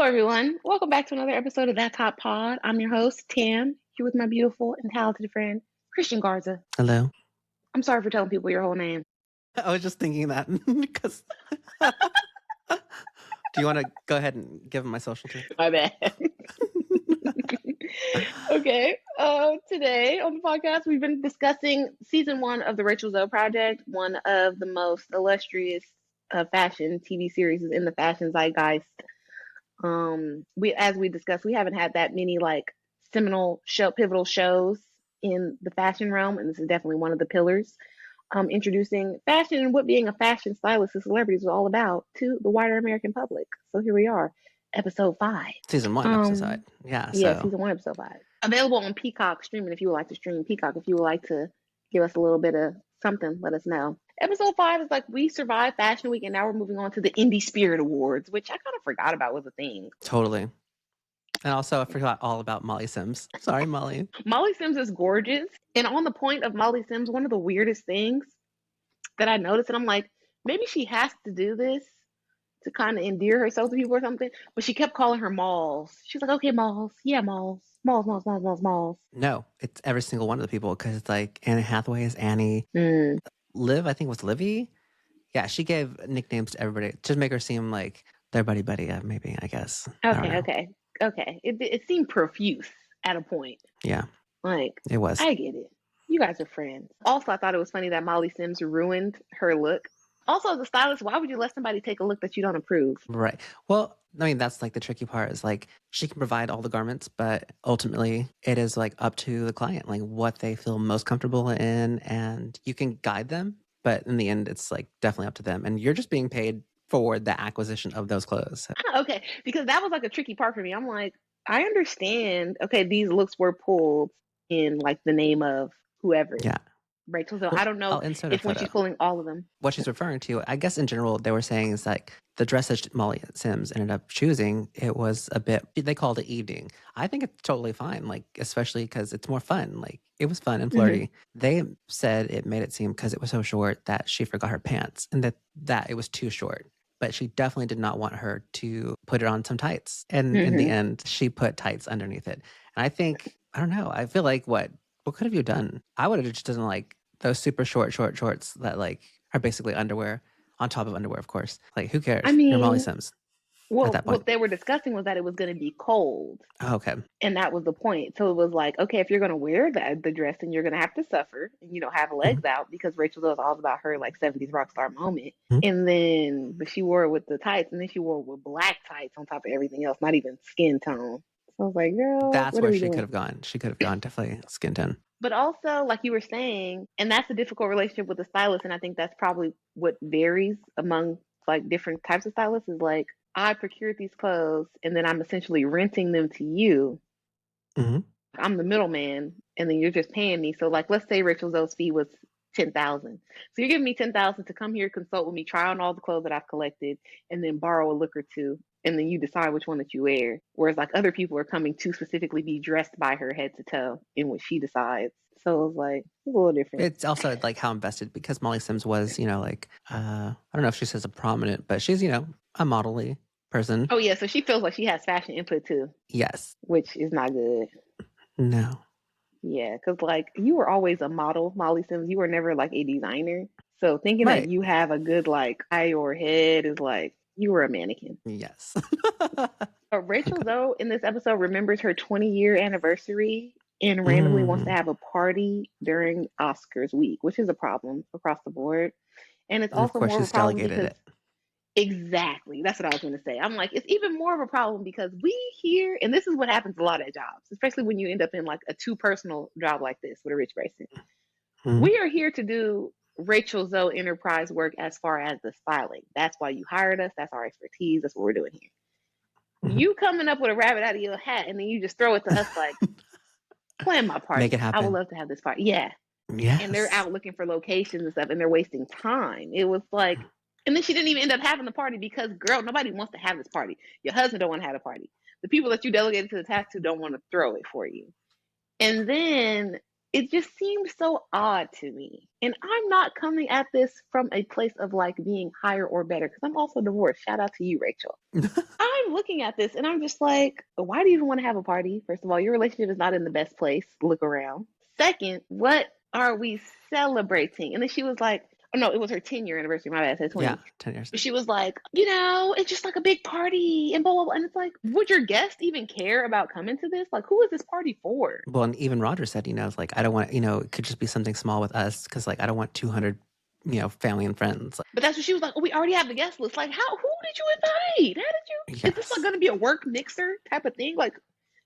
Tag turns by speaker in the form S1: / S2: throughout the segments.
S1: Hello, everyone. Welcome back to another episode of That's Hot Pod. I'm your host, Tam, here with my beautiful and talented friend, Christian Garza.
S2: Hello.
S1: I'm sorry for telling people your whole name.
S2: I was just thinking that because. Do you want to go ahead and give him my social too?
S1: My bad. Okay. Today on the podcast, we've been discussing season 1 of the Rachel Zoe Project, one of the most illustrious fashion TV series in the fashion zeitgeist. As we discussed, we haven't had that many like pivotal shows in the fashion realm, and this is definitely one of the pillars. Introducing fashion and what being a fashion stylist and celebrities is all about to the wider American public. So here we are, episode 5.
S2: Season 1, episode 5. Yeah,
S1: season 1, episode 5. Available on Peacock streaming if you would like to stream Peacock. If you would like to give us a little bit of something, let us know. Episode 5 is like we survived Fashion Week, and now we're moving on to the Indie Spirit Awards, which I kind of forgot about was a thing.
S2: Totally. And also, I forgot all about Molly Sims. Sorry, Molly.
S1: Molly Sims is gorgeous. And on the point of Molly Sims, one of the weirdest things that I noticed, and I'm like, maybe she has to do this to kind of endear herself to people or something, but she kept calling her Malls. She's like, okay, Malls. Yeah, Malls. Malls, Malls, Malls, Malls, Malls.
S2: No, it's every single one of the people because it's like Anne Hathaway is Annie. Liv, I think was Livy. Yeah, she gave nicknames to everybody to make her seem like their buddy, maybe, I guess.
S1: Okay. It seemed profuse at a point.
S2: Yeah.
S1: Like,
S2: it was.
S1: I get it. You guys are friends. Also, I thought it was funny that Molly Sims ruined her look. Also, as a stylist, why would you let somebody take a look that you don't approve?
S2: Right. Well, I mean, that's like the tricky part is like she can provide all the garments, but ultimately it is like up to the client, like what they feel most comfortable in, and you can guide them, but in the end, it's like definitely up to them. And you're just being paid for the acquisition of those clothes.
S1: Okay, because that was like a tricky part for me. I'm like, I understand. Okay, these looks were pulled in like the name of whoever.
S2: Yeah.
S1: Rachel. So I don't know if when she's pulling all of them.
S2: What she's referring to, I guess in general, they were saying is like the dress that Molly Sims ended up choosing, it was a bit, they called it evening. I think it's totally fine, like, especially because it's more fun. Like, it was fun and flirty. Mm-hmm. They said it made it seem because it was so short that she forgot her pants and that it was too short. But she definitely did not want her to put it on some tights. And in the end, she put tights underneath it. And I think, I don't know, I feel like what could have you done? I would have just done like those super short shorts that like are basically underwear on top of underwear, of course. Like, who cares?
S1: I mean,
S2: you're Molly Sims.
S1: Well, what they were discussing was that it was going to be cold.
S2: Oh, okay.
S1: And that was the point. So it was like, okay, if you're going to wear the dress, then you're going to have to suffer and, have legs out, because Rachel was all about her like 70s rock star moment. And but she wore it with the tights, and then she wore it with black tights on top of everything else, not even skin tone. So I was like, girl,
S2: that's where she could have gone. She could have gone definitely skin tone.
S1: But also, like you were saying, and that's a difficult relationship with the stylist. And I think that's probably what varies among like different types of stylists is like, I procured these clothes and then I'm essentially renting them to you. Mm-hmm. I'm the middleman, and then you're just paying me. So like, let's say Rachel Zoe's fee was $10,000. So you're giving me $10,000 to come here, consult with me, try on all the clothes that I've collected, and then borrow a look or two. And then you decide which one that you wear. Whereas like other people are coming to specifically be dressed by her head to toe in what she decides. So it was like a little different.
S2: It's also like how invested, because Molly Sims was, like, I don't know if she says a prominent, but she's, a model-y person.
S1: Oh yeah, so she feels like she has fashion input too.
S2: Yes.
S1: Which is not good.
S2: No.
S1: Yeah, because like you were always a model, Molly Sims. You were never like a designer. So thinking that you have a good like eye or head is like, you were a mannequin.
S2: Yes.
S1: Rachel, though, in this episode remembers her 20-year anniversary and randomly wants to have a party during Oscars week, which is a problem across the board. And it's also more of a problem because exactly, that's what I was going to say. I'm like, it's even more of a problem because we here, and this is what happens a lot at jobs, especially when you end up in like a too personal job like this with a rich person. Mm-hmm. We are here to do Rachel Zoe enterprise work as far as the styling. That's why you hired us. That's our expertise. That's what we're doing here. Mm-hmm. You coming up with a rabbit out of your hat and then you just throw it to us like, plan my party.
S2: Make it happen.
S1: I would love to have this party. Yeah.
S2: Yes.
S1: And they're out looking for locations and stuff and they're wasting time. It was like, and then she didn't even end up having the party because, girl, nobody wants to have this party. Your husband don't want to have a party. The people that you delegated to the task to don't want to throw it for you. And then it just seems so odd to me. And I'm not coming at this from a place of like being higher or better because I'm also divorced. Shout out to you, Rachel. I'm looking at this and I'm just like, why do you even want to have a party? First of all, your relationship is not in the best place. Look around. Second, what are we celebrating? And then she was like, oh no, it was her 10-year anniversary. My bad, I said
S2: Yeah,
S1: 20.
S2: 10 years.
S1: She was like, it's just like a big party and blah, blah, blah. And it's like, would your guest even care about coming to this? Like, who is this party for?
S2: Well, and even Roger said, it's like, I don't want, it could just be something small with us because, like, I don't want 200, family and friends.
S1: But that's what she was like, oh, we already have the guest list. Like, who did you invite? How did you, is this like
S2: Yes.
S1: going to be a work mixer type of thing? Like,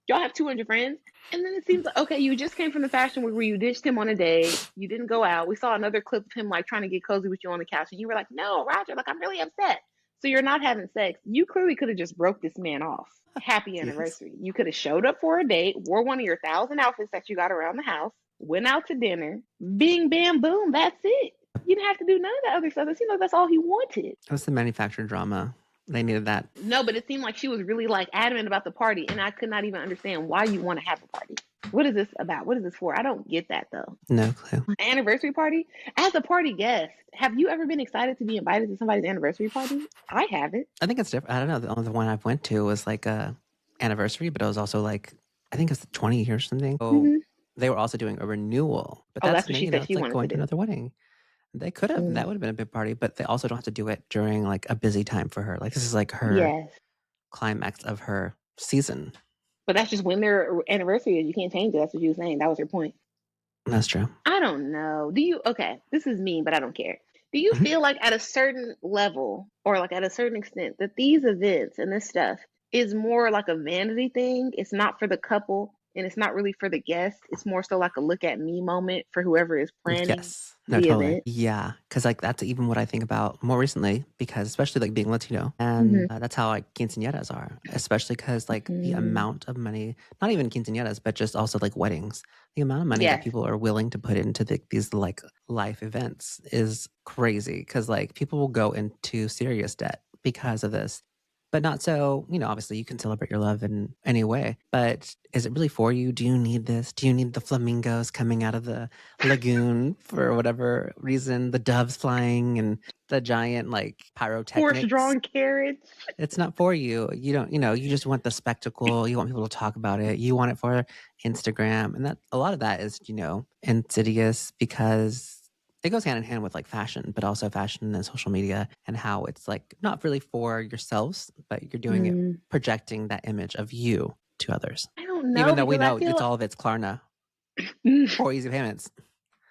S1: y'all have 200 friends. And then it seems like, okay, you just came from the fashion week where you ditched him on a date. You didn't go out. We saw another clip of him like trying to get cozy with you on the couch. And you were like, no, Roger, like, I'm really upset. So you're not having sex. You clearly could have just broke this man off. Happy
S2: Yes.
S1: anniversary. You could have showed up for a date, wore one of your 1,000 outfits that you got around the house, went out to dinner, bing, bam, boom. That's it. You didn't have to do none of that other stuff. It seemed like that's all he wanted.
S2: It was the manufactured drama. They needed that.
S1: No, but it seemed like she was really like adamant about the party, and I could not even understand why you want to have a party. What is this about? What is this for? I don't get that though.
S2: No clue.
S1: An anniversary party? As a party guest, have you ever been excited to be invited to somebody's anniversary party? I haven't.
S2: I think it's different. I don't know. The only one I've went to was like a anniversary, but it was also like, I think it's 20 years or something. So
S1: Mm-hmm.
S2: they were also doing a renewal, but
S1: Oh,
S2: that's
S1: that's what she said
S2: it's
S1: she
S2: like
S1: wanted to
S2: going to
S1: do.
S2: another wedding. They could have. That would have been a big party, but they also don't have to do it during like a busy time for her. Like this is like her
S1: Yes.
S2: climax of her season.
S1: But that's just when their anniversary is. You can't change it. That's what you were saying. That was your point.
S2: That's true.
S1: I don't know. Okay, this is mean, but I don't care. Do you
S2: Mhm.
S1: feel like at a certain level or like at a certain extent that these events and this stuff is more like a vanity thing? It's not for the couple and it's not really for the guest. It's more so like a look at me moment for whoever is planning
S2: Yes. No,
S1: the
S2: totally.
S1: event.
S2: Yeah. Cause like that's even what I think about more recently because especially like being Latino
S1: Mm-hmm.
S2: and that's how like quinceañeras are, especially cause like the
S1: Mm-hmm.
S2: amount of money, not even quinceañeras, but just also like weddings, the amount of money that
S1: Yes.
S2: people are willing to put into these like life events is crazy. Cause like people will go into serious debt because of this. But not so, obviously you can celebrate your love in any way. But is it really for you? Do you need this? Do you need the flamingos coming out of the lagoon for whatever reason, the doves flying and the giant like
S1: Horse
S2: pyrotechnics?
S1: drawn carriage.
S2: It's not for you. You don't, you just want the spectacle. You want people to talk about it. You want it for Instagram. And that a lot of that is, insidious because it goes hand in hand with like fashion, but also fashion and social media and how it's like not really for yourselves, but you're doing it
S1: Mm,
S2: projecting that image of you to others.
S1: I don't
S2: Even
S1: know
S2: though we
S1: because I
S2: know it's
S1: feel
S2: all of it's Klarna or easy payments.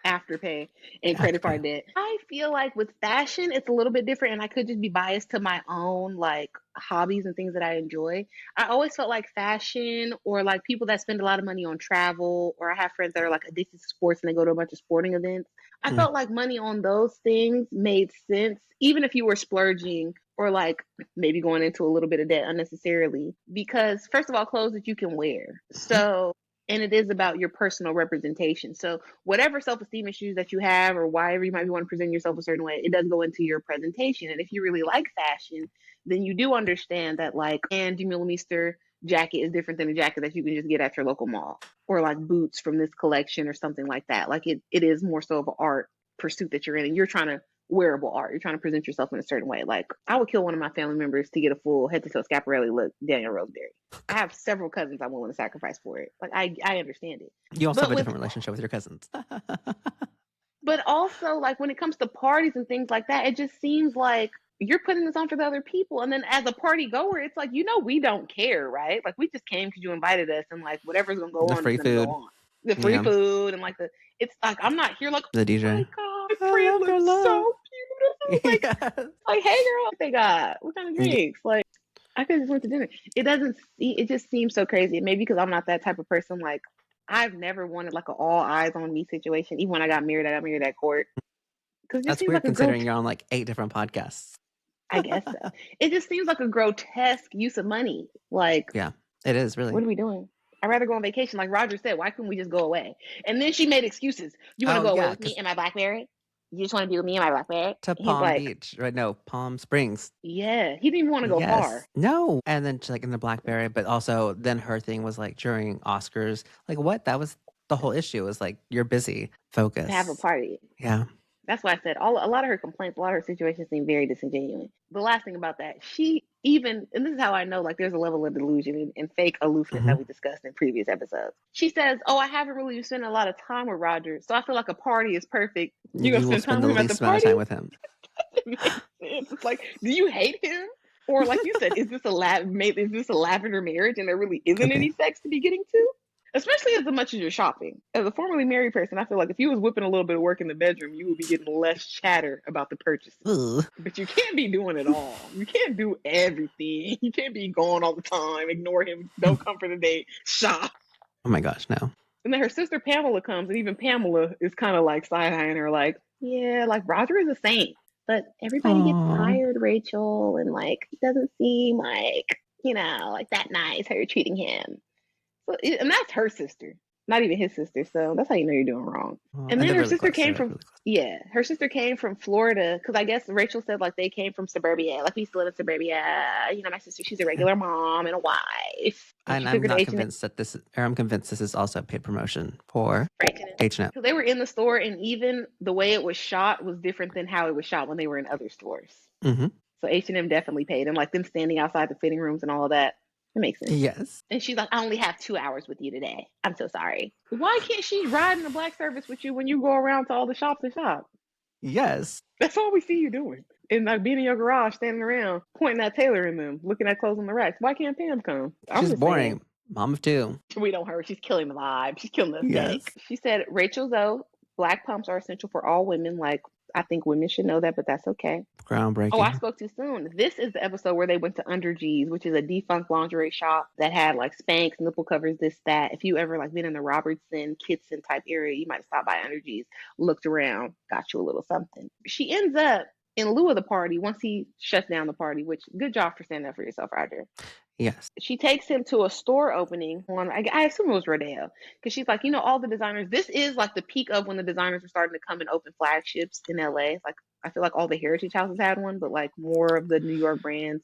S1: Afterpay and credit
S2: Afterpay.
S1: card debt. I feel like with fashion, it's a little bit different, and I could just be biased to my own like hobbies and things that I enjoy. I always felt like fashion or like people that spend a lot of money on travel, or I have friends that are like addicted to sports and they go to a bunch of sporting events. I
S2: Mm.
S1: felt like money on those things made sense, even if you were splurging or like maybe going into a little bit of debt unnecessarily. Because, first of all, clothes that you can wear. So, and it is about your personal representation. So, whatever self-esteem issues that you have or whatever you might be want to present yourself a certain way, it does go into your presentation. And if you really like fashion, then you do understand that like Andy Millimeter jacket is different than a jacket that you can just get at your local mall or like boots from this collection or something like that. Like it is more so of an art pursuit that you're in and you're trying to wearable art. You're trying to present yourself in a certain way. Like I would kill one of my family members to get a full head to toe Scaparelli look, Daniel Roseberry. I have several cousins I'm willing to sacrifice for it. Like I understand it.
S2: You also have
S1: But
S2: a
S1: with
S2: different relationship with your cousins.
S1: but also like when it comes to parties and things like that, it just seems like you're putting this on for the other people. And then as a party goer, it's like, we don't care, right? Like we just came because you invited us and like whatever's gonna go
S2: The
S1: on is
S2: free
S1: gonna go
S2: food.
S1: on. The free
S2: Yeah.
S1: food and like it's like I'm not here like,
S2: The
S1: oh my
S2: DJ.
S1: god, my
S2: I
S1: friend
S2: love their
S1: looks
S2: love.
S1: so beautiful.
S2: Yes.
S1: Like, hey girl, what they got? What kind of
S2: Yeah.
S1: drinks? Like I could just went to dinner. It just seems so crazy. Maybe because I'm not that type of person. Like I've never wanted like an all eyes on me situation. Even when I got married at court. Because it just
S2: That's
S1: seems
S2: weird
S1: like
S2: considering you're on like 8 different podcasts.
S1: I guess so. It just seems like a grotesque use of money. Like,
S2: Yeah, it is really.
S1: what are we doing? I'd rather go on vacation. Like Roger said, why couldn't we just go away? And then she made excuses. You want to
S2: Oh,
S1: go away
S2: yeah,
S1: with me
S2: because
S1: and my Blackberry? You just want to be with me and my Blackberry?
S2: to
S1: And he's
S2: Palm
S1: like,
S2: Beach, right? No, Palm Springs.
S1: yeah. He didn't even want to go
S2: Yes.
S1: far.
S2: No. And then like in the Blackberry, but also then her thing was like during Oscars. Like what? That was the whole issue is like you're busy.
S1: to have a
S2: Focus.
S1: party.
S2: Yeah.
S1: That's why I said a lot of her complaints, a lot of her situations seem very disingenuous. The last thing about that, she even, and this is how I know, like, there's a level of delusion and fake aloofness
S2: Hmm.
S1: that we discussed in previous episodes. She says, "Oh, I haven't really spent a lot of time with Roger, so I feel like a party is perfect. You gonna
S2: You will
S1: spend time
S2: spend the
S1: with him at the
S2: least amount of
S1: party?"
S2: time with him.
S1: It makes sense. It's like, do you hate him? Or like you said, is this a lavender marriage and there really isn't
S2: Could be.
S1: any sex to be getting to? Especially as much as you're shopping. As a formerly married person, I feel like if you was whipping a little bit of work in the bedroom, you would be getting less chatter about the purchases.
S2: Ugh.
S1: But you can't be doing it all. You can't do everything. You can't be gone all the time. Ignore him. Don't come for the date. Shop.
S2: Oh my gosh, no.
S1: And then her sister Pamela comes, and even Pamela is kind of like side eyeing her, like, yeah, like Roger is a saint, but everybody gets
S2: Oh.
S1: tired, Rachel, and like it doesn't seem like like that nice how you're treating him. So, and that's her sister, not even his sister. So that's how you know you're doing wrong. And
S2: And
S1: then
S2: they're
S1: her
S2: really
S1: sister
S2: close.
S1: came
S2: They're like
S1: from,
S2: really close.
S1: yeah, her sister came from Florida because I guess Rachel said like they came from suburbia. Like we used to live in suburbia. My sister, she's a
S2: Yeah.
S1: regular mom and a wife. And she
S2: And
S1: took
S2: I'm
S1: her to
S2: not
S1: H&M.
S2: convinced that this, or I'm convinced this is also a paid promotion for
S1: H&M.
S2: H&M.
S1: Because they were in the store, and even the way it was shot was different than how it was shot when they were in other stores.
S2: Mm-hmm.
S1: So H&M definitely paid, and like them standing outside the fitting rooms and all of that, it makes sense.
S2: Yes.
S1: And she's like, "I only have 2 hours with you today. I'm so sorry." Why can't she ride in the black service with you when you go around to all the shops and shop?
S2: Yes.
S1: That's all we see you doing. And like being in your garage, standing around, pointing at Taylor in them, looking at clothes on the racks. Why can't Pam come? I'm
S2: She's
S1: just saying.
S2: boring. Mom of two.
S1: We don't her. She's killing the vibe. She's killing the aesthetic.
S2: Yes.
S1: She said, Rachel, though, black pumps are essential for all women. Like, I think women should know that, but that's okay. Oh, I
S2: Groundbreaking.
S1: spoke too soon. This is the episode where they went to Under G's, which is a defunct lingerie shop that had like Spanx, nipple covers, this, that. If you ever like been in the Robertson, Kitson type area, you might have stopped by Under G's, looked around, got you a little something. She ends up in lieu of the party once he shuts down the party, which good job for standing up for yourself, Roger.
S2: Yes.
S1: She takes him to a store opening on, I assume it was Rodeo, because she's like, all the designers, this is like the peak of when the designers are starting to come and open flagships in LA. It's like, I feel like all the heritage houses had one, but like more of the New York brands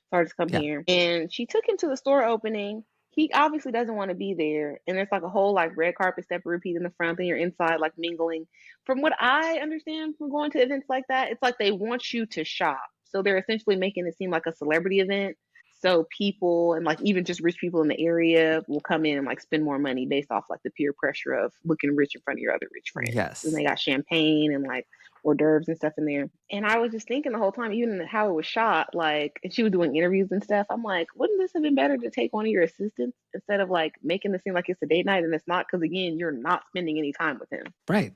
S1: started to come
S2: Yeah.
S1: here. And she took him to the store opening. He obviously doesn't want to be there. And there's like a whole like red carpet step repeat in the front, and you're inside like mingling. From what I understand from going to events like that, it's like they want you to shop. So they're essentially making it seem like a celebrity event, so people and like even just rich people in the area will come in and like spend more money based off like the peer pressure of looking rich in front of your other rich friends. And
S2: Yes.
S1: they got champagne and like hors d'oeuvres and stuff in there. And I was just thinking the whole time, even how it was shot, like, and she was doing interviews and stuff. I'm like, wouldn't this have been better to take one of your assistants instead of like making it seem like it's a date night and it's not? Because again, you're not spending any time with him.
S2: Right.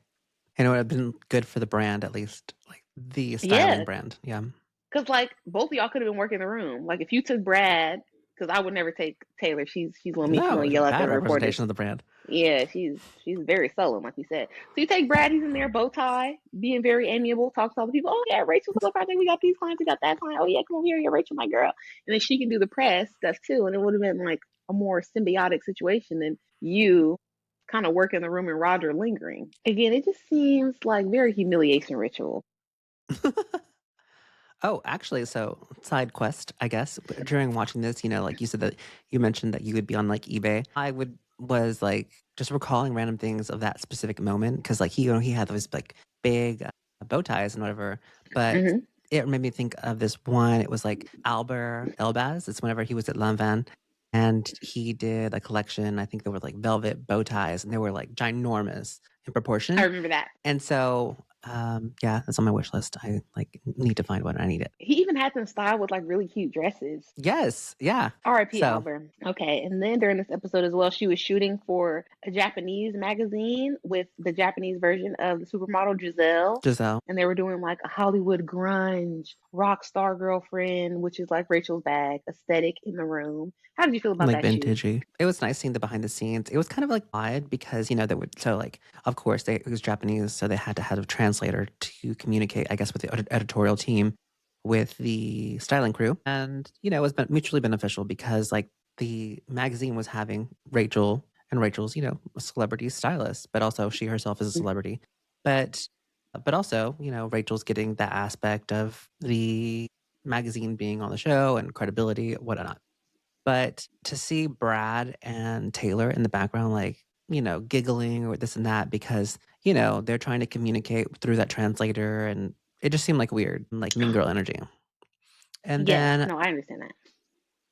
S2: And it would have been good for the brand, at least, like the styling
S1: Yeah,
S2: brand. Yeah.
S1: because like both of y'all could have been working in the room. Like if you took Brad, because I would never take Taylor. She's gonna meet. She's
S2: No,
S1: gonna yell at the
S2: bad
S1: reporters.
S2: representation of the brand.
S1: Yeah, she's very sullen, like we said. So you take Brad, he's in there, bow tie, being very amiable, talks to all the people. Oh yeah, Rachel, look, I think we got these clients, we got that client. Oh yeah, come over here, yeah, Rachel, my girl. And then she can do the press stuff too, and it would have been like a more symbiotic situation than you kind of work in the room and Roger lingering. Again, it just seems like very humiliation ritual.
S2: Oh, actually, so side quest, I guess. During watching this, like you said that you mentioned that you would be on like eBay. I was like just recalling random things of that specific moment because like he had those like big bow ties and whatever, but
S1: Hmm.
S2: it made me think of this one. It was like Albert Elbaz. It's whenever he was at Lanvin, and he did a collection. I think they were like velvet bow ties, and they were like ginormous in
S1: I
S2: proportion.
S1: remember that.
S2: And so, yeah, that's on my wish list. I like need to find one. I need it.
S1: He even had them styled with like really cute dresses.
S2: Yes, yeah.
S1: R.I.P.
S2: So
S1: Albert. Okay, and then during this episode as well, she was shooting for a Japanese magazine with the Japanese version of the supermodel Giselle.
S2: Giselle,
S1: And they were doing like a Hollywood grunge, rock star girlfriend, which is like Rachel's bag aesthetic in the room. How did you feel about
S2: like
S1: that shoot?
S2: vintagey. It was nice seeing the behind the scenes. It was kind of like odd because they would so like of course it was Japanese, so they had to have a translator to communicate, I guess, with the editorial team, with the styling crew, and it was mutually beneficial because like the magazine was having Rachel and Rachel's a celebrity stylist, but also she herself is a celebrity, but also Rachel's getting that aspect of the magazine being on the show and credibility, whatnot. But to see Brad and Taylor in the background, like giggling or this and that because, they're trying to communicate through that translator. And it just seemed like weird, like mean girl energy. And
S1: Yes,
S2: then
S1: no, I understand that.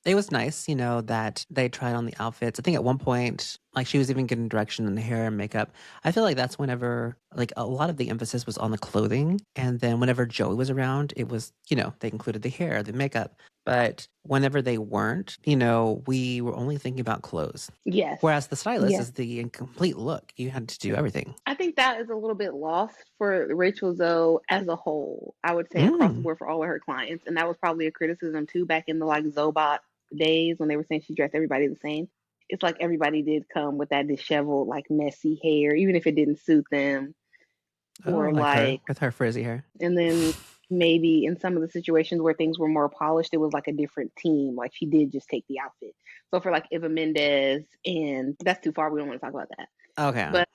S2: it was nice, that they tried on the outfits. I think at one point, like she was even getting direction in the hair and makeup. I feel like that's whenever, like a lot of the emphasis was on the clothing. And then whenever Joey was around, it was, they included the hair, the makeup. But whenever they weren't, we were only thinking about clothes.
S1: Yes.
S2: Whereas the stylist
S1: Yeah.
S2: is the incomplete look. You had to do everything.
S1: I think that is a little bit lost for Rachel Zoe as a whole. I would say across the
S2: Mm.
S1: board for all of her clients. And that was probably a criticism too back in the like Zobot days when they were saying she dressed everybody the same. It's like everybody did come with that disheveled, like messy hair, even if it didn't suit them.
S2: Oh,
S1: Or
S2: like her
S1: like,
S2: with her frizzy hair.
S1: and then maybe in some of the situations where things were more polished, it was like a different team. Like she did just take the outfit. So for like Eva Mendes, and that's too far. We don't want to talk about that.
S2: Okay.
S1: But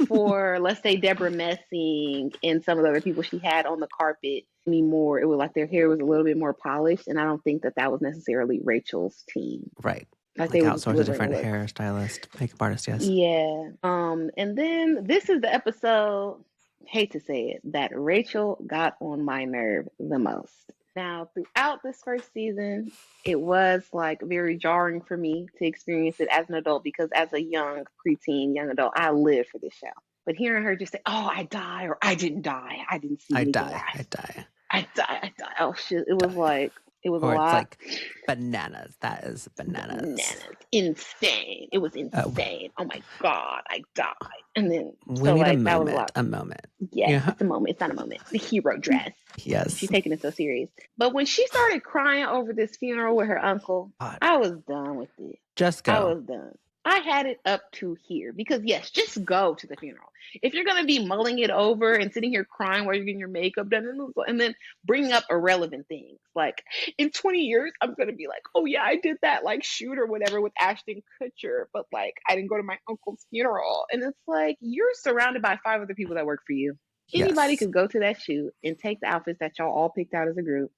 S1: for let's say Deborah Messing and some of the other people she had on the carpet anymore, it was like their hair was a little bit more polished, and I don't think that that was necessarily Rachel's team.
S2: Right.
S1: Like they
S2: Like
S1: were just
S2: outsource a
S1: delivering
S2: different
S1: looks.
S2: hairstylist, makeup artist, yes.
S1: Yeah. And then this is the episode, hate to say it, that Rachel got on my nerve the most. Now, throughout this first season, it was like very jarring for me to experience it as an adult because as a young preteen, young adult, I lived for this show. But hearing her just say, "Oh, I die," or "I didn't die, I didn't see
S2: I
S1: anything," or
S2: die. I die.
S1: "I die, I die." Oh shit! It was
S2: Die.
S1: like it was a
S2: Or it's
S1: lot.
S2: like bananas. That is bananas.
S1: Bananas, insane. It was
S2: Uh,
S1: insane. Oh my god, I died. And then
S2: we
S1: so
S2: need a
S1: like that was a
S2: moment.
S1: lot.
S2: A moment.
S1: Yes,
S2: Yeah.
S1: it's a moment. It's not a moment. The hero dress. She's
S2: Yes.
S1: taking it so serious. But when she started crying over this funeral with her uncle,
S2: God.
S1: I was done with it.
S2: Just
S1: I
S2: go.
S1: was done. I had it up to here because yes, just go to the funeral. If you're gonna be mulling it over and sitting here crying while you're getting your makeup done and then bringing up irrelevant things like in 20 years I'm gonna be like, oh yeah, I did that like shoot or whatever with Ashton Kutcher, but like I didn't go to my uncle's funeral, and it's like you're surrounded by 5 other people that work for you. Anybody
S2: Yes.
S1: could go to that shoot and take the outfits that y'all all picked out as a group,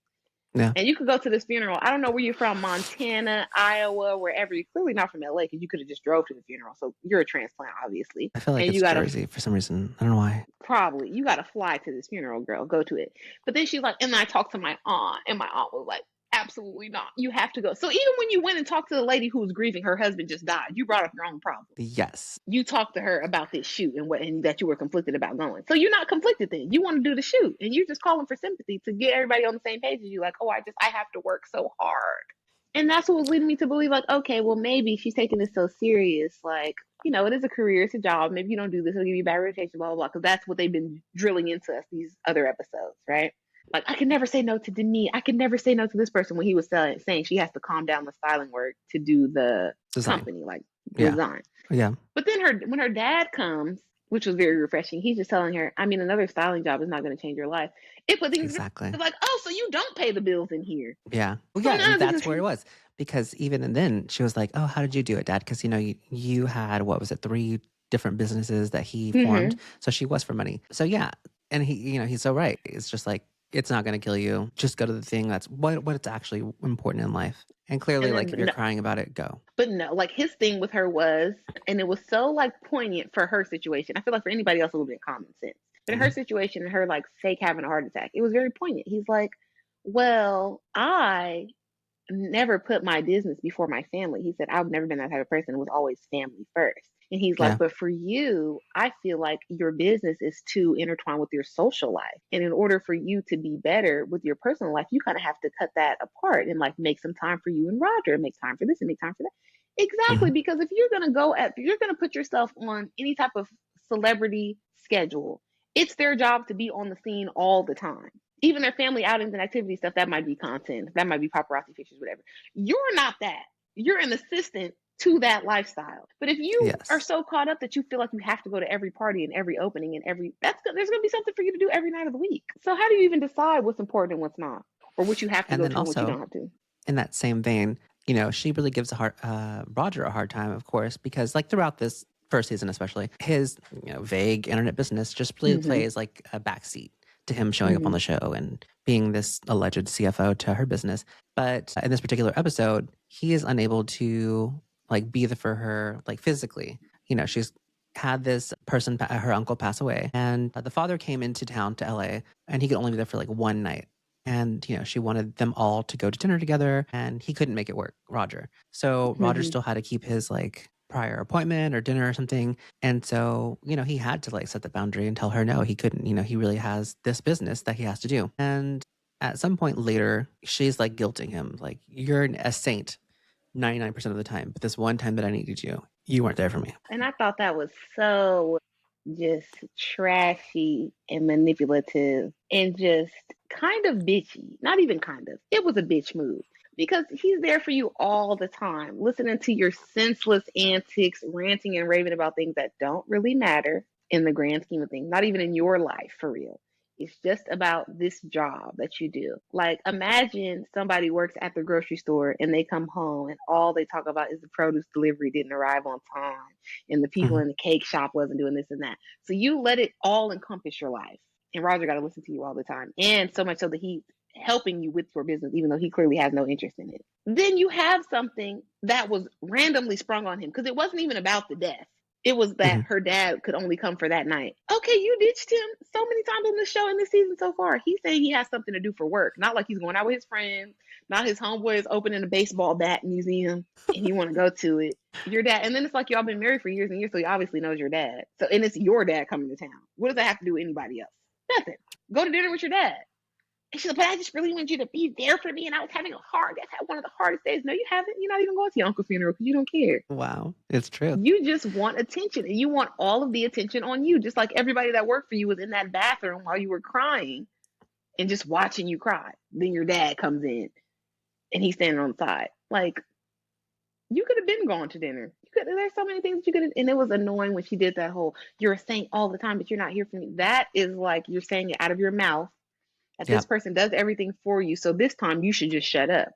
S2: Yeah.
S1: and you could go to this funeral. I don't know where you're from, Montana, Iowa, wherever. You're clearly not from LA because you could have just drove to the funeral. So you're a transplant, obviously.
S2: I feel like
S1: And you
S2: it's
S1: got to
S2: Jersey for some reason. I don't know why.
S1: probably, you got to fly to this funeral, girl. Go to it. But then she's like, and then I talked to my aunt, and my aunt was like, absolutely not. You have to go. So even when you went and talked to the lady who was grieving, her husband just died. You brought up your own problem.
S2: Yes.
S1: You talked to her about this shoot and what and that you were conflicted about going. So you're not conflicted then. You want to do the shoot and you're just calling for sympathy to get everybody on the same page as you. Like, oh, I have to work so hard. And that's what was leading me to believe, like, okay, well, maybe she's taking this so serious. Like, it is a career, it's a job. Maybe you don't do this, it'll give you bad reputation, blah, blah, blah. Because that's what they've been drilling into us these other episodes, right? Like, I could never say no to Denis. I could never say no to this person when he was saying she has to calm down the styling work to do the
S2: Design.
S1: company, like
S2: Yeah.
S1: design.
S2: Yeah.
S1: But then when her dad comes, which was very refreshing, he's just telling her, I mean, another styling job is not going to change your life. It put things
S2: Exactly.
S1: like, oh, so you don't pay the bills in here.
S2: Yeah. Well,
S1: So
S2: yeah,
S1: none
S2: and
S1: of this
S2: that's
S1: is
S2: where it was. Because even then, she was like, "Oh, how did you do it, Dad?" Because you had what was it, 3 different businesses that he formed.
S1: Mm-hmm.
S2: So she was for money. So yeah, and he's so right. It's just like it's not going to kill you. Just go to the thing that's what it's actually important in life. And clearly,
S1: And
S2: like
S1: then,
S2: if you're crying about it, go.
S1: but no, like his thing with her was, and it was so like poignant for her situation. I feel like for anybody else, it would have been common sense. But in her
S2: Mhm.
S1: situation, and her like fake having a heart attack, it was very poignant. He's like, well, I never put my business before my family. He said, I've never been that type of person. It was always family first. And he's like,
S2: Yeah.
S1: but for you, I feel like your business is too intertwined with your social life. And in order for you to be better with your personal life, you kind of have to cut that apart and like make some time for you and Roger and make time for this and make time for that. Exactly.
S2: Mhm.
S1: Because if you're going to put yourself on any type of celebrity schedule, it's their job to be on the scene all the time. Even their family outings and activity stuff, that might be content, that might be paparazzi pictures, whatever. You're not that. You're an assistant to that lifestyle. But if you are
S2: Yes.
S1: so caught up that you feel like you have to go to every party and every opening and there's going to be something for you to do every night of the week. So how do you even decide what's important and what's not, or what you have to
S2: And
S1: go
S2: then
S1: to and what you
S2: also
S1: don't have to?
S2: in that same vein, she really gives Roger a hard time, of course, because like throughout this first season, especially his vague internet business just really
S1: Mm-hmm.
S2: plays like a backseat to him showing up on
S1: Mm-hmm.
S2: the show and being this alleged CFO to her business. But in this particular episode, he is unable to like be there for her like physically. She's had this person, her uncle, pass away, and the father came into town to LA, and he could only be there for like one night. And she wanted them all to go to dinner together, and he couldn't make it work, Roger. So Roger
S1: Mhm.
S2: still had to keep his like prior appointment or dinner or something. And so, he had to like set the boundary and tell her no, he couldn't. He really has this business that he has to do. And at some point later, she's like guilting him, like, you're a saint 99% of the time, but this one time that I needed you, you weren't there for me.
S1: And I thought that was so just trashy and manipulative and just kind of bitchy. Not even kind of. It was a bitch move because he's there for you all the time, listening to your senseless antics, ranting and raving about things that don't really matter in the grand scheme of things, not even in your life for real. It's just about this job that you do. Like, imagine somebody works at the grocery store and they come home and all they talk about is the produce delivery didn't arrive on time and the people
S2: Mhm.
S1: in the cake shop wasn't doing this and that. So you let it all encompass your life. And Roger got to listen to you all the time. And so much so that he's helping you with your business, even though he clearly has no interest in it. Then you have something that was randomly sprung on him because it wasn't even about the death. It was that
S2: Mhm.
S1: her dad could only come for that night. Okay, you ditched him so many times on the show in this season so far. He's saying he has something to do for work, not like he's going out with his friends, not his homeboy is opening a baseball bat museum and you want to go to it. Your dad, and then it's like y'all been married for years and years, so he obviously knows your dad. So, and it's your dad coming to town. What does that have to do with anybody else? Nothing. Go to dinner with your dad. And she's like, but I just really want you to be there for me. And I was having a hard, that's had one of the hardest days. No, you haven't. You're not even going to your uncle's funeral because you don't care.
S2: Wow, it's true.
S1: You just want attention and you want all of the attention on you, just like everybody that worked for you was in that bathroom while you were crying and just watching you cry. Then your dad comes in and he's standing on the side. Like, you could have been gone to dinner. You could. There's so many things that you could have, and it was annoying when she did that whole "you're a saint all the time, but you're not here for me." That is like you're saying it out of your mouth that this
S2: Yep.
S1: person does everything for you, so this time you should just shut up.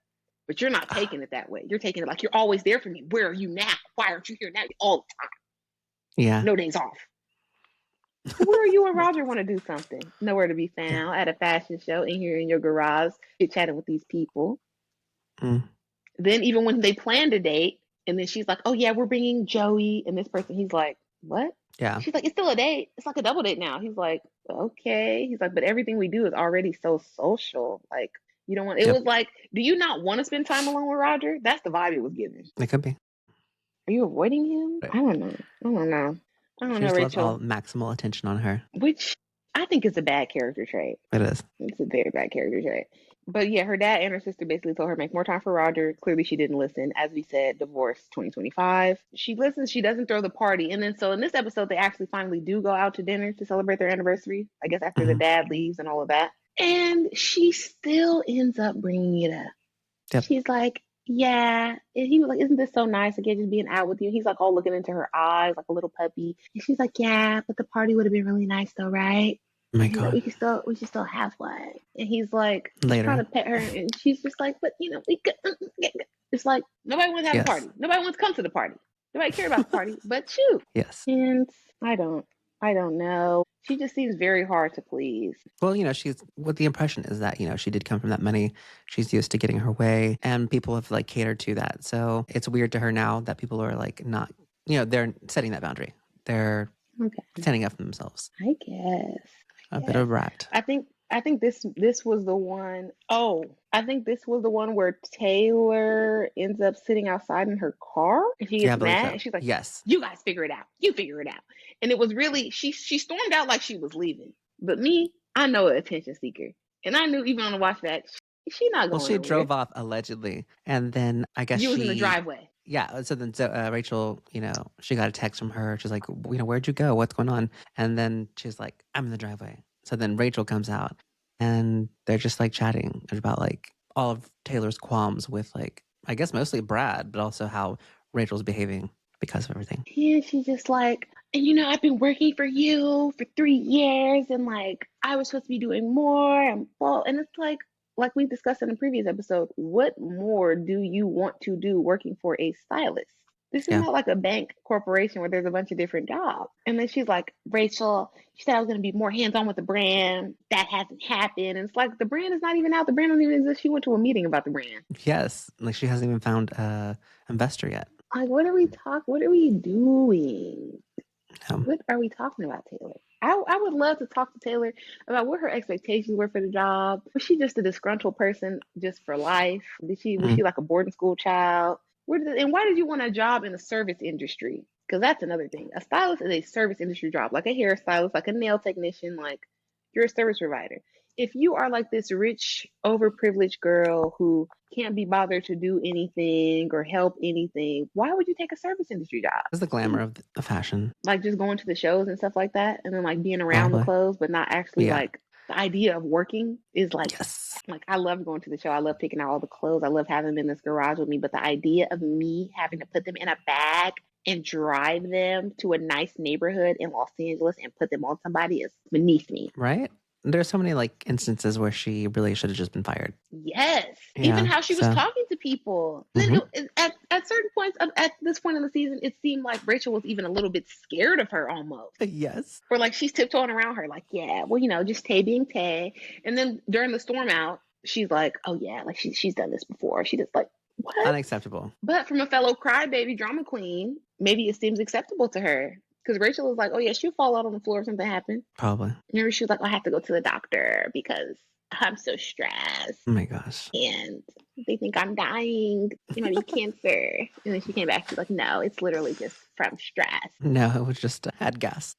S1: But you're not taking it that way. You're taking it like you're always there for me. Where are you now? Why aren't you here now? All the time.
S2: Yeah.
S1: No days off. So where are you and Roger want to do something? Nowhere to be
S2: Yeah.
S1: found at a fashion show in here in your garage, chit chatting with these people.
S2: Mm.
S1: Then even when they planned a date, and then she's like, "Oh yeah, we're bringing Joey and this person." He's like, "What?"
S2: Yeah.
S1: She's like, "It's still a date. It's like a double date now." He's like, "Okay." He's like, "But everything we do is already so social. Like, you don't want." It
S2: Yep.
S1: was like, "Do you not want to spend time alone with Roger?" That's the vibe it was giving.
S2: It could be.
S1: Are you avoiding him?
S2: But
S1: I don't know. I don't know. I don't
S2: she
S1: know,
S2: just loves
S1: Rachel.
S2: all maximal attention on her.
S1: Which I think is a bad character trait.
S2: It is.
S1: It's a very bad character trait. But yeah, her dad and her sister basically told her make more time for Roger. Clearly, she didn't listen. As we said, divorce 2025. She listens. She doesn't throw the party. And then so in this episode, they actually finally do go out to dinner to celebrate their anniversary. I guess after the
S2: Mhm.
S1: dad leaves and all of that. And she still ends up bringing it up.
S2: Yep.
S1: She's like, yeah. And he was like, isn't this so nice again, just being out with you? He's like all looking into her eyes like a little puppy. And she's like, yeah, but the party would have been really nice though, right?
S2: Oh my
S1: And he's like,
S2: God.
S1: we should still have one. And he's like trying
S2: Later.
S1: to pet her, and she's just like, but we could. It's like nobody wants to have the
S2: Yes.
S1: party. Nobody wants to come to the party. Nobody care about the party, but you.
S2: Yes.
S1: And I don't, I don't know. She just seems very hard to please.
S2: Well, she's what the impression is that, she did come from that money. She's used to getting her way, and people have like catered to that. So it's weird to her now that people are like not, they're setting that boundary. They're
S1: Okay,
S2: standing up for themselves.
S1: I guess.
S2: A
S1: I
S2: bit
S1: guess.
S2: of rat.
S1: I think this was the one oh I think this was the one where Taylor ends up sitting outside in her car and she
S2: Yeah, I
S1: gets
S2: believe
S1: mad
S2: so.
S1: and she's like,
S2: Yes.
S1: "You guys figure it out. You figure it out." And it was really she stormed out like she was leaving. But me, I know an attention seeker, and I knew even on the watch back, she not
S2: Well,
S1: going
S2: she
S1: nowhere.
S2: drove off allegedly, and then I guess
S1: You was in the driveway.
S2: yeah. So then, Rachel, she got a text from her. She's like, where'd you go? What's going on? And then she's like, I'm in the driveway. So then Rachel comes out, and they're just like chatting about like all of Taylor's qualms with like, I guess mostly Brad, but also how Rachel's behaving because of everything.
S1: And she's just like, and I've been working for you for 3 years, and like I was supposed to be doing more, and well, and it's like we discussed in the previous episode, what more do you want to do working for a stylist? This is
S2: Yeah.
S1: not like a bank corporation where there's a bunch of different jobs. And then she's like, Rachel, she said I was going to be more hands on with the brand. That hasn't happened. And it's like the brand is not even out. The brand doesn't even exist. She went to a meeting about the brand.
S2: Yes. Like she hasn't even found a investor yet.
S1: Like, what are we doing?
S2: No.
S1: What are we talking about, Taylor? I would love to talk to Taylor about what her expectations were for the job. Was she just a disgruntled person just for life? Was
S2: Mm.
S1: she like a boarding school child? And why did you want a job in the service industry? Because that's another thing. A stylist is a service industry job, like a hairstylist, like a nail technician, like you're a service provider. If you are like this rich, overprivileged girl who can't be bothered to do anything or help anything, why would you take a service industry job?
S2: It's the glamour of the fashion,
S1: Like just going to the shows and stuff like that, and then like being around the
S2: probably.
S1: clothes, but not actually
S2: Yeah.
S1: like the idea of working is
S2: Yes.
S1: like I love going to the show. I love picking out all the clothes. I love having them in this garage with me. But the idea of me having to put them in a bag and drive them to a nice neighborhood in Los Angeles and put them on somebody is beneath me.
S2: Right? There's so many like instances where she really should have just been fired.
S1: Yes, even
S2: Yeah.
S1: how she was
S2: So,
S1: talking to people. Then
S2: hmm
S1: at certain points at this point in the season, it seemed like Rachel was even a little bit scared of her almost.
S2: yes.
S1: Or like she's tiptoeing around her, like, yeah, well, just Tay being Tay. And then during the storm out, she's like, oh yeah, like she's done this before. She just like, what?
S2: Unacceptable.
S1: But from a fellow crybaby drama queen, maybe it seems acceptable to her. Because Rachel was like, oh yeah, she'll fall out on the floor if something happened.
S2: Probably.
S1: Remember, she was like, I have to go to the doctor because I'm so stressed.
S2: Oh my gosh.
S1: And they think I'm dying. It might be cancer. And then she came back. She's like, no, it's literally just from stress.
S2: No, it was just had gas.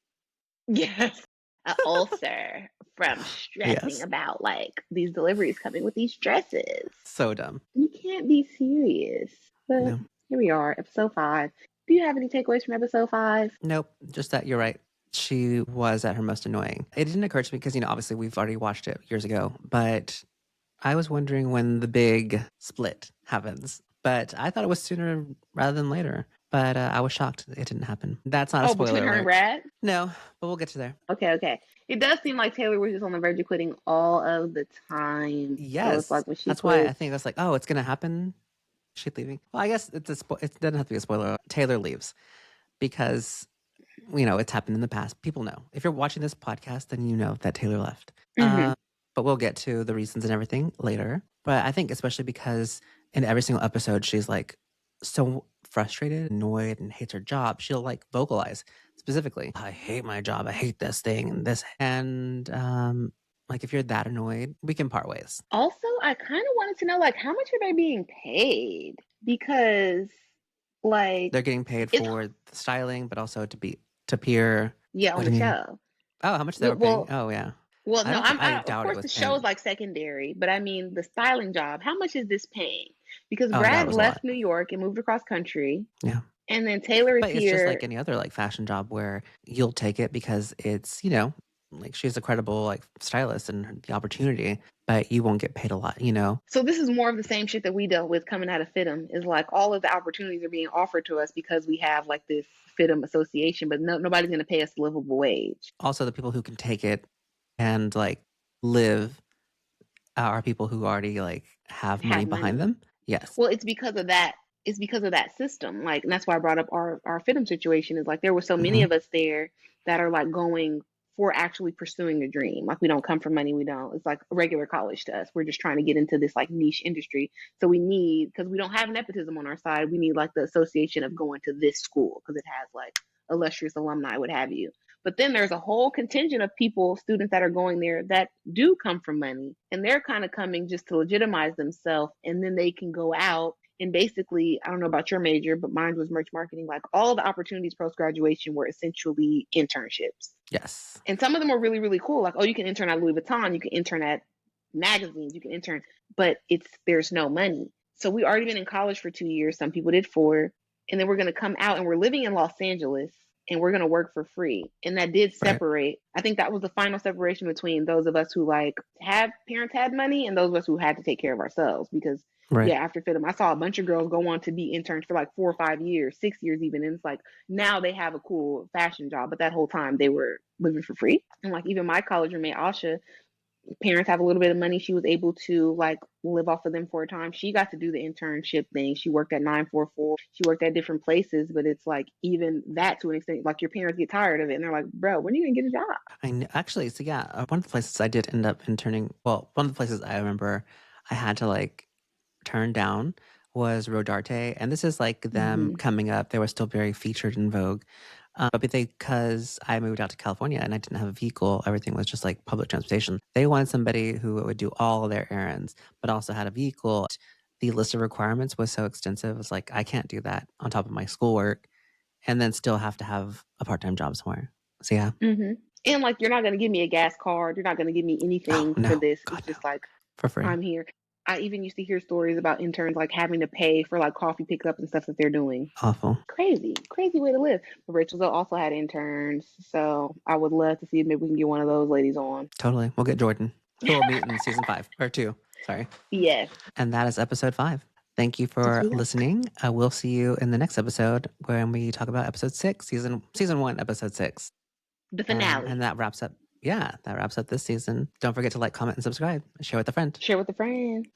S1: Yes. An ulcer from stressing
S2: Yes.
S1: about like these deliveries coming with these dresses.
S2: So dumb.
S1: You can't be serious. But
S2: No.
S1: here we are, episode 5. Do you have any takeaways from episode 5?
S2: Nope. Just that you're right. She was at her most annoying. It didn't occur to me because, obviously we've already watched it years ago, but I was wondering when the big split happens. But I thought it was sooner rather than later. But I was shocked it didn't happen. That's not a
S1: Oh,
S2: spoiler
S1: between her and
S2: alert.
S1: Brad?
S2: No, but we'll get to there.
S1: Okay. It does seem like Taylor was just on the verge of quitting all of the time. So it's
S2: Yes.
S1: like when she
S2: That's why I
S1: quits.
S2: think I was like, oh, it's going to happen. She's leaving. Well, I guess it doesn't have to be a spoiler. Taylor leaves because, it's happened in the past. People know. If you're watching this podcast, then you know that Taylor left.
S1: Mm-hmm.
S2: But we'll get to the reasons and everything later. But I think especially because in every single episode, she's like so frustrated, annoyed, and hates her job. She'll like vocalize specifically, I hate my job. I hate this thing and this. And like if you're that annoyed, we can part ways.
S1: Also, I kind of wanted to know like how much are they being paid? Because like
S2: They're getting paid
S1: it's
S2: for the styling, but also to appear.
S1: yeah, on
S2: What do
S1: the
S2: you mean?
S1: show.
S2: Oh, how much they
S1: Well,
S2: were paying?
S1: well,
S2: Oh, yeah.
S1: well,
S2: I
S1: no,
S2: don't think, I
S1: of
S2: doubt it
S1: course
S2: was
S1: the show is
S2: paying.
S1: like secondary, but I mean the styling job. How much is this paying? Because
S2: Oh, I doubt it
S1: Brad
S2: was a lot.
S1: left New York and moved across country,
S2: Yeah.
S1: and then Taylor is
S2: But it's just
S1: here.
S2: like any other like fashion job where you'll take it because it's, like she's a credible like stylist and the opportunity, but you won't get paid a lot,
S1: So this is more of the same shit that we dealt with coming out of FITM. Is like all of the opportunities are being offered to us because we have like this FITM association, but nobody's going to pay us a livable wage.
S2: Also, the people who can take it and like live are people who already like have money
S1: Have
S2: behind
S1: money.
S2: them. Yes.
S1: Well, it's because of that. It's because of that system. Like, and that's why I brought up our FITM situation. Is like there were so many
S2: hmm
S1: of us there that are like going for actually pursuing a dream. Like we don't come from money. We don't. It's like regular college to us. We're just trying to get into this like niche industry. So we need because we don't have nepotism on our side. We need like the association of going to this school because it has like illustrious alumni, what have you. But then there's a whole contingent of people, students that are going there that do come from money and they're kind of coming just to legitimize themselves. And then they can go out and basically, I don't know about your major, but mine was merch marketing. Like all the opportunities post graduation were essentially internships.
S2: Yes.
S1: And some of them were really, really cool. Like, oh, you can intern at Louis Vuitton, you can intern at magazines, you can intern, but there's no money. So we already been in college for 2 years. Some people did 4. And then we're going to come out and we're living in Los Angeles and we're going to work for free. And that did
S2: Right.
S1: separate. I think that was the final separation between those of us who like have parents had money and those of us who had to take care of ourselves because
S2: Right.
S1: yeah, after FITM, I saw a bunch of girls go on to be interns for like 4 or 5 years, 6 years even. And it's like now they have a cool fashion job, but that whole time they were living for free. And like even my college roommate, Asha, parents have a little bit of money. She was able to like live off of them for a time. She got to do the internship thing. She worked at 944. She worked at different places, but it's like even that to an extent, like your parents get tired of it and they're like, bro, when are you gonna get a job?
S2: I know, actually, so yeah, one of the places I did end up interning, well, one of the places I remember I had to like turn down was Rodarte. And this is like them
S1: Mm-hmm.
S2: coming up. They were still very featured in Vogue. But because I moved out to California and I didn't have a vehicle, everything was just like public transportation. They wanted somebody who would do all of their errands, but also had a vehicle. The list of requirements was so extensive. It's like, I can't do that on top of my schoolwork and then still have to have a part time job somewhere. So, yeah.
S1: Hmm. And like, you're not going to give me a gas card. You're not going to give me
S2: Oh,
S1: anything for
S2: no.
S1: this.
S2: God,
S1: It's
S2: no.
S1: just like,
S2: For free.
S1: I'm here. I even used to hear stories about interns like having to pay for like coffee pickup and stuff that they're doing.
S2: Awful.
S1: Crazy, crazy way to live. But Rachel's also had interns, so I would love to see if maybe we can get one of those ladies on.
S2: Totally. We'll get Jordan, who will meet in season 5 or 2. Sorry.
S1: Yes.
S2: And that is episode 5. Thank you
S1: Yes,
S2: for
S1: we go.
S2: listening. We'll see you in the next episode when we talk about episode 6, season 1, episode 6.
S1: The
S2: And
S1: finale.
S2: that wraps up. Yeah, that wraps up this season. Don't forget to like, comment, and subscribe. Share with a friend.
S1: Share with a friend.